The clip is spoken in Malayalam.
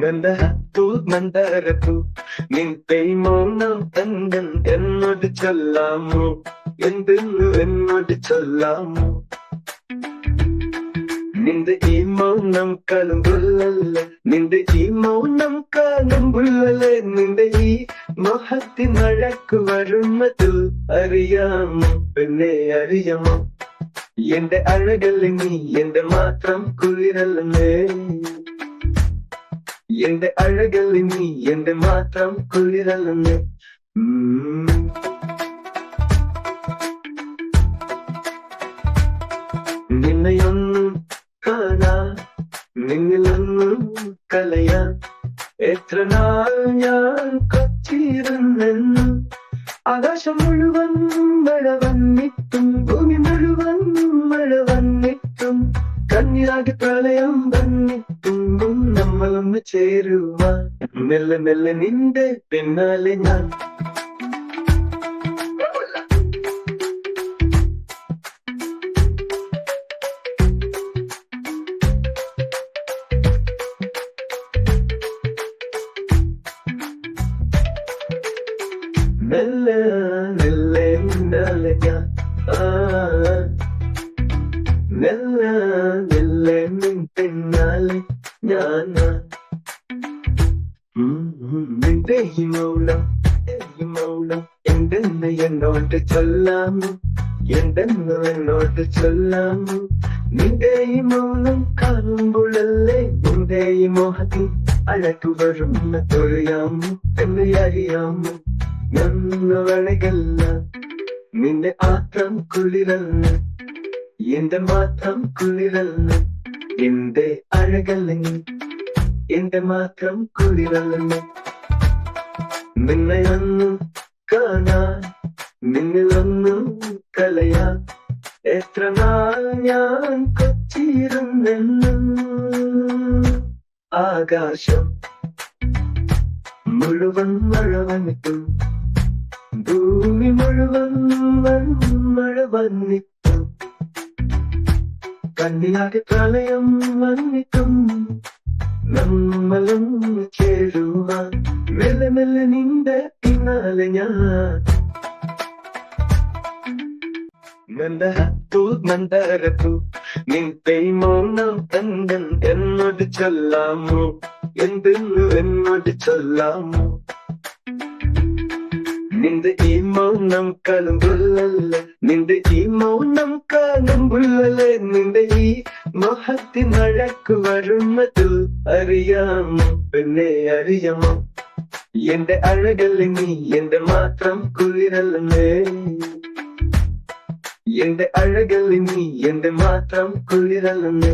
മന്ദഹത്തു മന്ദരത്തു നിന്റെ മൗനം തങ്കൻ എന്നോട് ചൊല്ലാമോ എന്തെന്നു എന്നോട് ചൊല്ലാമോ നിന്റെ ഈ മൗനം കാണുമ്പോഴല്ലേ നിന്റെ ഈ മൗനം കാണുമ്പോഴല്ലേ നിന്റെ ഈ മോഹത്തിനഴക്കു വരുന്നത് അറിയാമോ പിന്നെ അറിയാമോ എന്റെ അഴകല്ലേ നീ എന്റെ മാത്രം കുളിരല്ലേ എന്റെ അഴകല്ലേ നീ എന്റെ മാത്രം കുളിരല്ലേ നിന്നെയൊന്നും കാണാ നിന്നിലൊന്നും കലയാ എത്ര നാൾ ഞാൻ കൊച്ചിരുന്നെന്നും ആകാശം മുഴുവൻ മഴ വന്നിട്ടും ഭൂമി മുഴുവൻ മഴ വന്നിട്ടും കണ്ണിലാകെ പ്രളയം വന്നിട്ടും നമ്മളൊന്ന് ചേരുവാൻ മെല്ലെ മെല്ലെ നിന്റെ പിന്നാലെ ഞാൻ മെല്ലെ മെല്ലെ പിന്നാലെ ഞാൻ മെല്ലെ മെല്ലെ നിൻ പിന്നാലെ ഞാൻ നിന്റെ ഈ മൗനം എന്തെന്ന് എന്നോട് ചൊല്ലാമോ എന്തെന്ന് എന്നോട് ചൊല്ലാമോ നിന്റെ ഈ മൗനം കാണുമ്പോഴല്ലേ നിന്റെ ഈ മോഹത്തിൽ അഴകു വരുന്ന തൊഴിയാമോ എന്ന് അറിയാമോ നന്നവളകല്ല നിന്റെ മാത്രം കുളിരല്ല എന്റെ മാത്രം കുളിരല്ല എന്റെ അഴകല്ല എന്റെ മാത്രം കുളിരല്ല നിന്നെയൊന്നു കാണാൻ നിന്നിലൊന്നു കലയാ എത്ര നാൾ ഞാൻ കൊച്ചിരുന്നെന്നും ആകാശം മുഴുവൻ മഴ വന്നിട്ടും ഭൂമി മുഴുവൻ മഴ വന്നിട്ടും കണ്ണിലാകെ പ്രളയം വന്നിട്ടും നമ്മളും ചേരുവാൻ മെല്ലെ മെല്ലെ നിന്റെ പിന്നാലെ ഞാൻ മന്ദഹത്തു മന്ദരത്തു നിന്റെ മൗനം തങ്കൻ എന്നോട് ചൊല്ലാമോ എന്തെന്നു എന്നോട് ചൊല്ലാമോ നിന്റെ ഈ മൗനം കാണുമ്പോഴല്ലേ നിന്റെ ഈ മൗനം കാണുമ്പോഴല്ലേ നിന്റെ ഈ മോഹത്തിനഴക്കു വരുന്നത് അറിയാമോ പിന്നെ അറിയാമോ എന്റെ അഴകല്ലേ നീ എന്റെ മാത്രം കുളിരല്ലേ എന്റെ അഴകല്ലേ നീ എന്റെ മാത്രം കുളിരല്ലേ